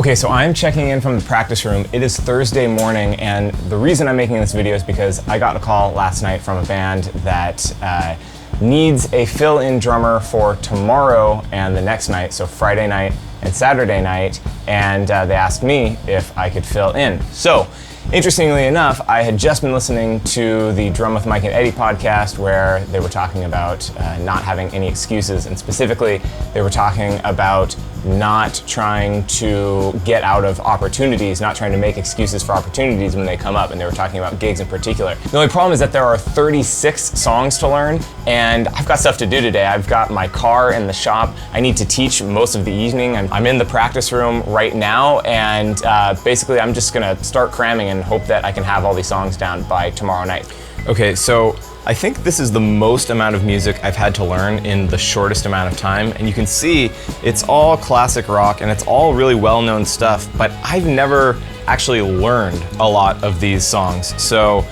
Okay, so I'm checking in from the practice room. It is Thursday morning, and the reason I'm making this video is because I got a call last night from a band that needs a fill-in drummer for tomorrow and the next night, so Friday night and Saturday night, and they asked me if I could fill in. So, interestingly enough, I had just been listening to the Drum with Mike and Eddie podcast where they were talking about not having any excuses, and specifically they were talking about not trying to get out of opportunities, not trying to make excuses for opportunities when they come up, and they were talking about gigs in particular. The only problem is that there are 36 songs to learn, and I've got stuff to do today. I've got my car in the shop. I need to teach most of the evening. I'm in the practice room right now, and basically I'm just gonna start cramming and hope that I can have all these songs down by tomorrow night. Okay, so I think this is the most amount of music I've had to learn in the shortest amount of time, and you can see it's all classic rock and it's all really well-known stuff, but I've never actually learned a lot of these songs. So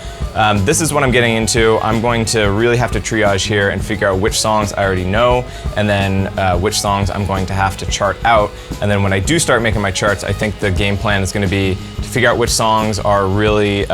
this is what I'm getting into. I'm going to really have to triage here and figure out which songs I already know, and then which songs I'm going to have to chart out. And then when I do start making my charts, I think the game plan is going to be to figure out which songs are really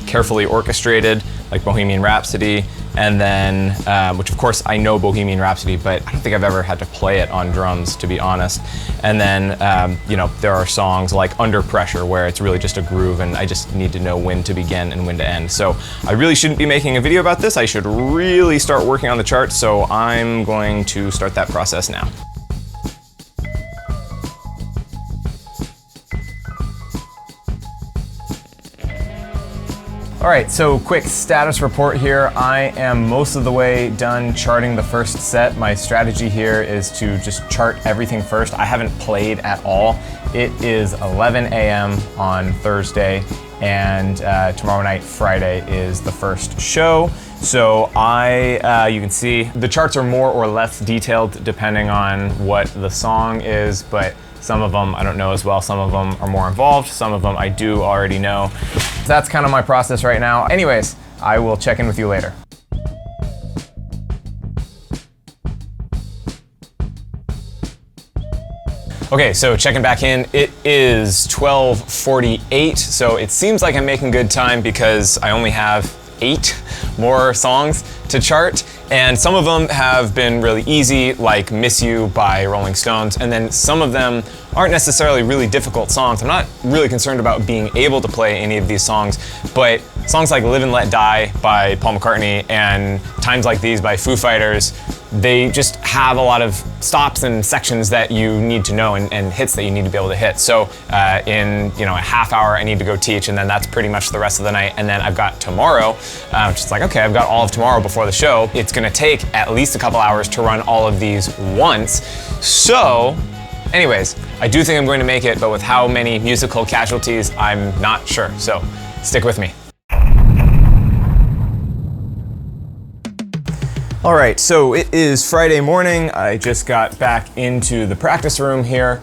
carefully orchestrated, like Bohemian Rhapsody, and then, which of course I know Bohemian Rhapsody, but I don't think I've ever had to play it on drums, to be honest. And then, you know, there are songs like Under Pressure, where it's really just a groove and I just need to know when to begin and when to end. So I really shouldn't be making a video about this. I should really start working on the charts, so I'm going to start that process now. All right, so quick status report here. I am most of the way done charting the first set. My strategy here is to just chart everything first. I haven't played at all. It is 11 a.m. on Thursday, and tomorrow night, Friday, is the first show. So you can see the charts are more or less detailed depending on what the song is, but some of them I don't know as well, some of them are more involved, some of them I do already know. So that's kind of my process right now. Anyways, I will check in with you later. Okay, so checking back in, it is 12:48, so it seems like I'm making good time because I only have 8 more songs to chart, and some of them have been really easy, like Miss You by Rolling Stones, and then some of them aren't necessarily really difficult songs. I'm not really concerned about being able to play any of these songs, but songs like Live and Let Die by Paul McCartney and Times Like These by Foo Fighters, they just have a lot of stops and sections that you need to know and hits that you need to be able to hit. So in a half hour I need to go teach, and then that's pretty much the rest of the night. And then I've got tomorrow, which is like, okay, I've got all of tomorrow before the show. It's gonna take at least a couple hours to run all of these once. So anyways, I do think I'm going to make it, but with how many musical casualties, I'm not sure. So stick with me. All right, so it is Friday morning. I just got back into the practice room here.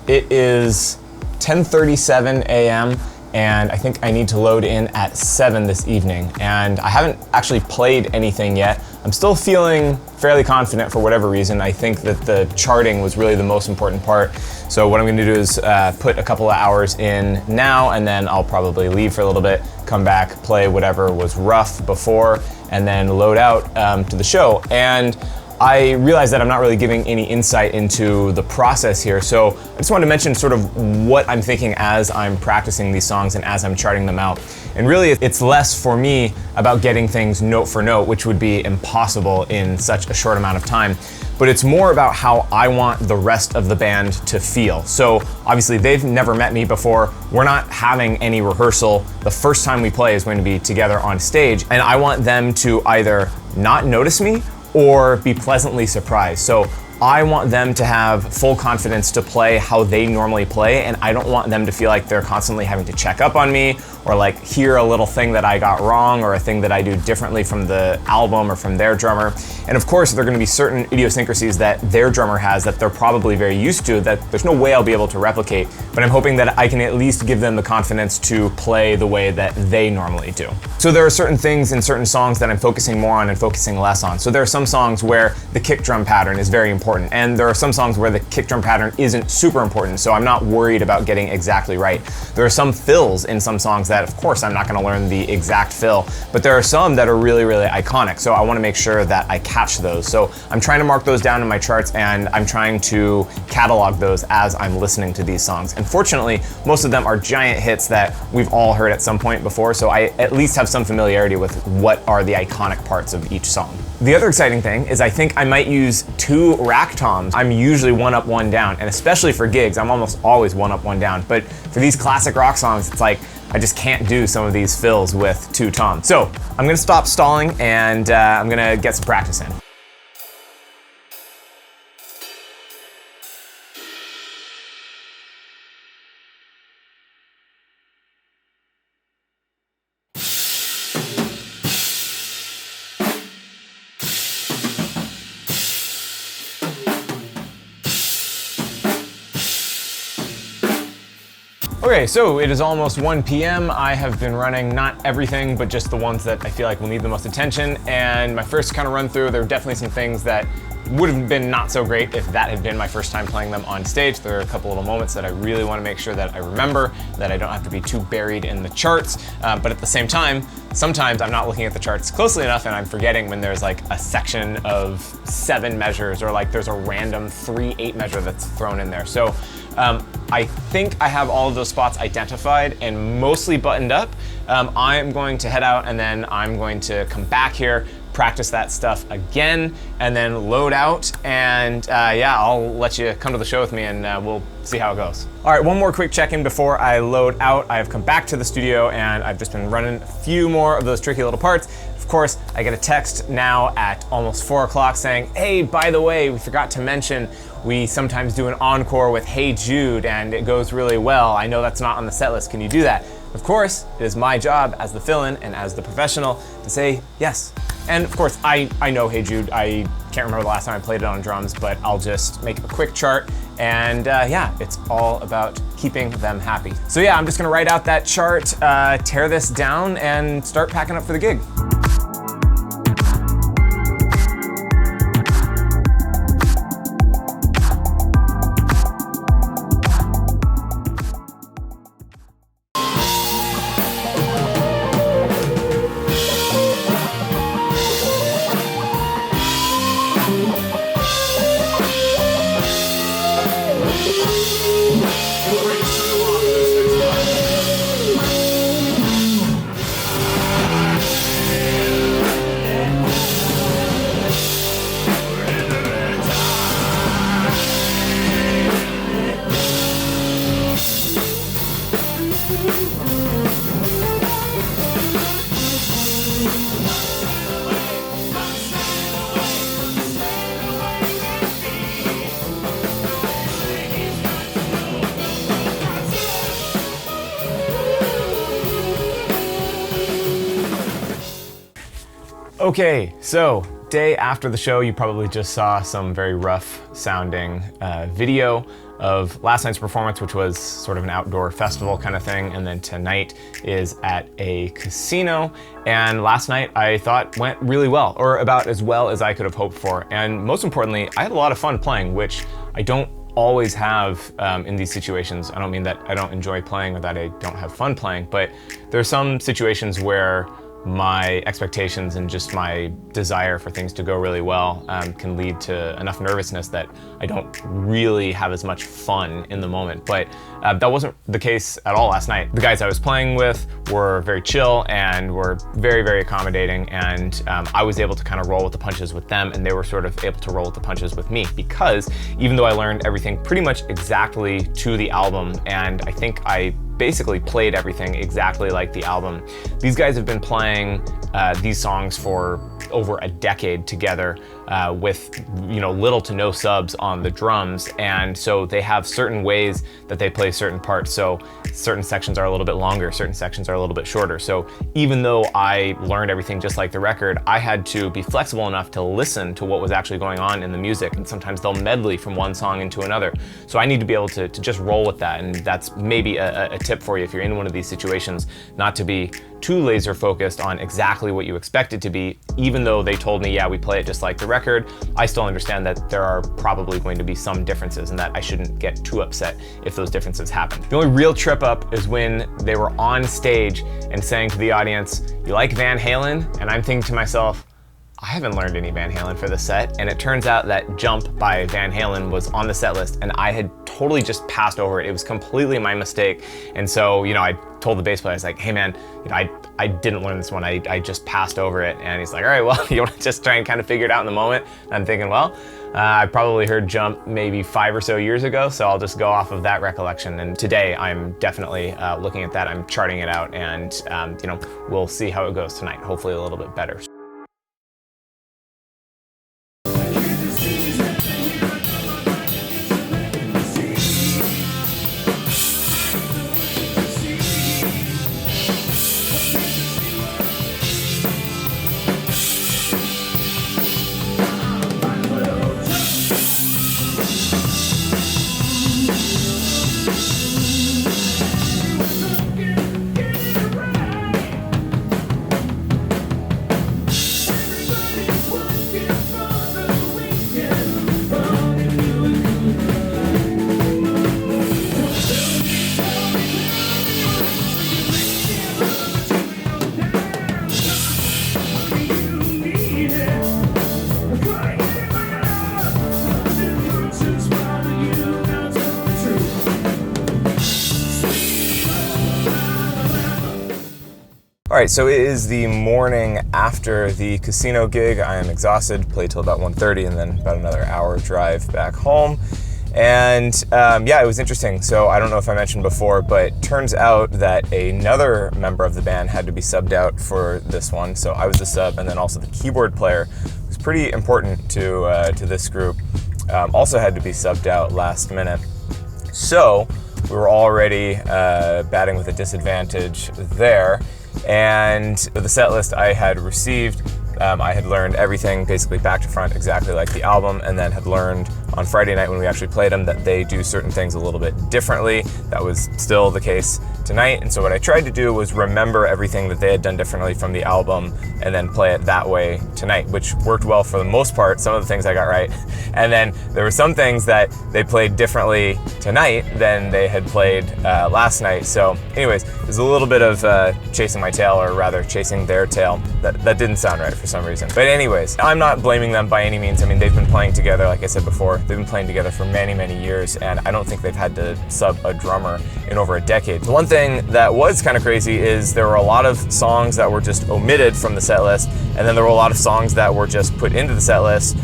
It is 10:37 a.m. and I think I need to load in at 7 this evening. And I haven't actually played anything yet. I'm still feeling fairly confident for whatever reason. I think that the charting was really the most important part. So what I'm gonna do is put a couple of hours in now, and then I'll probably leave for a little bit, come back, play whatever was rough before, and then load out to the show. And I realize that I'm not really giving any insight into the process here, so I just wanted to mention sort of what I'm thinking as I'm practicing these songs and as I'm charting them out. And really, it's less for me about getting things note for note, which would be impossible in such a short amount of time, but it's more about how I want the rest of the band to feel. So obviously they've never met me before. We're not having any rehearsal. The first time we play is going to be together on stage, and I want them to either not notice me or be pleasantly surprised. So I want them to have full confidence to play how they normally play, and I don't want them to feel like they're constantly having to check up on me or like hear a little thing that I got wrong or a thing that I do differently from the album or from their drummer. And of course, there are gonna be certain idiosyncrasies that their drummer has that they're probably very used to that there's no way I'll be able to replicate, but I'm hoping that I can at least give them the confidence to play the way that they normally do. So there are certain things in certain songs that I'm focusing more on and focusing less on. So there are some songs where the kick drum pattern is very important important. And there are some songs where the kick drum pattern isn't super important, so I'm not worried about getting exactly right. There are some fills in some songs that, of course, I'm not gonna learn the exact fill, but there are some that are really, really iconic, so I wanna make sure that I catch those. So I'm trying to mark those down in my charts, and I'm trying to catalog those as I'm listening to these songs. And fortunately, most of them are giant hits that we've all heard at some point before, so I at least have some familiarity with what are the iconic parts of each song. The other exciting thing is I think I might use 2 rack toms. I'm usually 1 up, 1 down, and especially for gigs, I'm almost always 1 up, 1 down. But for these classic rock songs, it's like, I just can't do some of these fills with 2 toms. So I'm gonna stop stalling, and I'm gonna get some practice in. Okay, so it is almost 1 p.m. I have been running not everything, but just the ones that I feel like will need the most attention. And my first kind of run through, there are definitely some things that would have been not so great if that had been my first time playing them on stage. There are a couple little moments that I really want to make sure that I remember, that I don't have to be too buried in the charts. But at the same time, sometimes I'm not looking at the charts closely enough and I'm forgetting when there's like a section of 7 measures, or like there's a random 3/8 measure that's thrown in there. So I think I have all of those spots identified and mostly buttoned up. I'm going to head out, and then I'm going to come back here, practice that stuff again, and then load out. And yeah, I'll let you come to the show with me, and we'll see how it goes. All right, one more quick check-in before I load out. I've come back to the studio, and I've just been running a few more of those tricky little parts. Of course, I get a text now at almost 4 o'clock saying, hey, by the way, we forgot to mention we sometimes do an encore with Hey Jude, and it goes really well. I know that's not on the set list. Can you do that? Of course, it is my job as the fill-in and as the professional to say yes. And of course, I know Hey Jude. I can't remember the last time I played it on drums, but I'll just make a quick chart, and yeah, it's all about keeping them happy. So yeah, I'm just gonna write out that chart, tear this down, and start packing up for the gig. Okay, so day after the show, you probably just saw some very rough sounding video of last night's performance, which was sort of an outdoor festival kind of thing. And then tonight is at a casino. And last night I thought went really well, or about as well as I could have hoped for. And most importantly, I had a lot of fun playing, which I don't always have in these situations. I don't mean that I don't enjoy playing or that I don't have fun playing, but there are some situations where my expectations and just my desire for things to go really well can lead to enough nervousness that I don't really have as much fun in the moment. But that wasn't the case at all last night. The guys I was playing with were very chill and were very, very accommodating, and I was able to kind of roll with the punches with them, and they were sort of able to roll with the punches with me, because even though I learned everything pretty much exactly to the album, and I think I basically played everything exactly like the album. These guys have been playing these songs for over a decade together with little to no subs on the drums, and so they have certain ways that they play certain parts. So certain sections are a little bit longer, certain sections are a little bit shorter. So even though I learned everything just like the record, I had to be flexible enough to listen to what was actually going on in the music, and sometimes they'll medley from one song into another. So I need to be able to just roll with that, and that's maybe a tip for you if you're in one of these situations, not to be too laser focused on exactly what you expect it to be. Even though they told me, yeah, we play it just like the record, I still understand that there are probably going to be some differences and that I shouldn't get too upset if those differences happen. The only real trip up is when they were on stage and saying to the audience, "You like Van Halen?" And I'm thinking to myself, I haven't learned any Van Halen for this set. And it turns out that Jump by Van Halen was on the set list and I had totally just passed over it. It was completely my mistake. And so, I told the bass player, I was like, "Hey man, I didn't learn this one. I just passed over it." And he's like, "All right, well, you want to just try and kind of figure it out in the moment?" And I'm thinking, well, I probably heard Jump maybe 5 or so years ago, so I'll just go off of that recollection. And today I'm definitely looking at that. I'm charting it out and, we'll see how it goes tonight. Hopefully a little bit better. All right, so it is the morning after the casino gig. I am exhausted, played till about 1:30 and then about another hour drive back home. And yeah, it was interesting. So I don't know if I mentioned before, but turns out that another member of the band had to be subbed out for this one. So I was the sub, and then also the keyboard player, who's pretty important to this group, also had to be subbed out last minute. So we were already batting with a disadvantage there. And the set list I had received, I had learned everything basically back to front exactly like the album, and then had learned on Friday night when we actually played them that they do certain things a little bit differently. That was still the case tonight, and so what I tried to do was remember everything that they had done differently from the album and then play it that way tonight, which worked well for the most part. Some of the things I got right, and then there were some things that they played differently tonight than they had played last night. So anyways, it was a little bit of chasing my tail, or rather chasing their tail. That didn't sound right for some reason. But anyways, I'm not blaming them by any means. I mean, they've been playing together, like I said before, they've been playing together for many, many years, and I don't think they've had to sub a drummer in over a decade. The one thing that was kind of crazy is there were a lot of songs that were just omitted from the set list, and then there were a lot of songs that were just put into the set list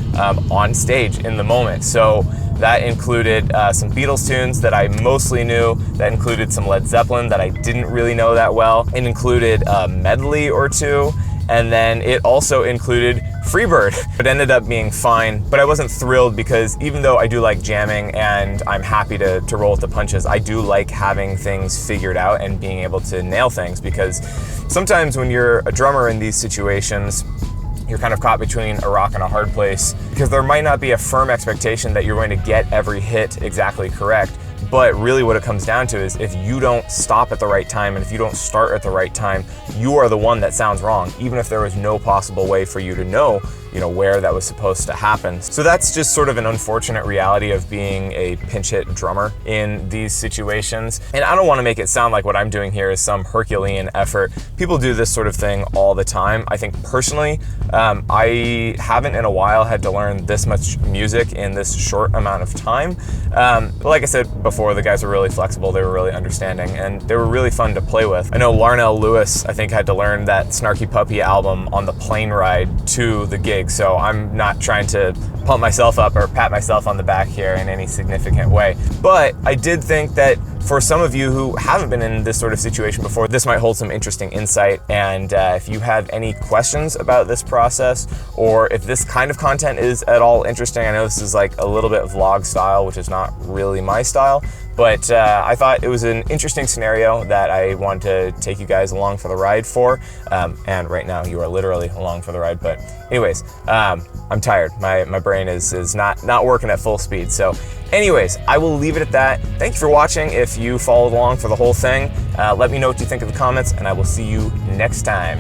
on stage in the moment. So that included some Beatles tunes that I mostly knew. That included some Led Zeppelin that I didn't really know that well. It included a medley or two. And then it also included Freebird. It ended up being fine, but I wasn't thrilled because even though I do like jamming and I'm happy to roll with the punches, I do like having things figured out and being able to nail things, because sometimes when you're a drummer in these situations, you're kind of caught between a rock and a hard place, because there might not be a firm expectation that you're going to get every hit exactly correct. But really what it comes down to is if you don't stop at the right time and if you don't start at the right time, you are the one that sounds wrong, even if there was no possible way for you to know where that was supposed to happen. So that's just sort of an unfortunate reality of being a pinch hit drummer in these situations. And I don't want to make it sound like what I'm doing here is some Herculean effort. People do this sort of thing all the time. I think personally, I haven't in a while had to learn this much music in this short amount of time. Like I said before, the guys were really flexible, they were really understanding, and they were really fun to play with. I know Larnell Lewis, I think, had to learn that Snarky Puppy album on the plane ride to the gig, so I'm not trying to pump myself up or pat myself on the back here in any significant way. But I did think that for some of you who haven't been in this sort of situation before, this might hold some interesting insight. And if you have any questions about this process, or if this kind of content is at all interesting, I know this is like a little bit vlog style, which is not really my style, but I thought it was an interesting scenario that I wanted to take you guys along for the ride for. And right now you are literally along for the ride. But anyways, I'm tired. My brain is not working at full speed. So Anyways, I will leave it at that. Thank you for watching. If you followed along for the whole thing, let me know what you think in the comments, and I will see you next time.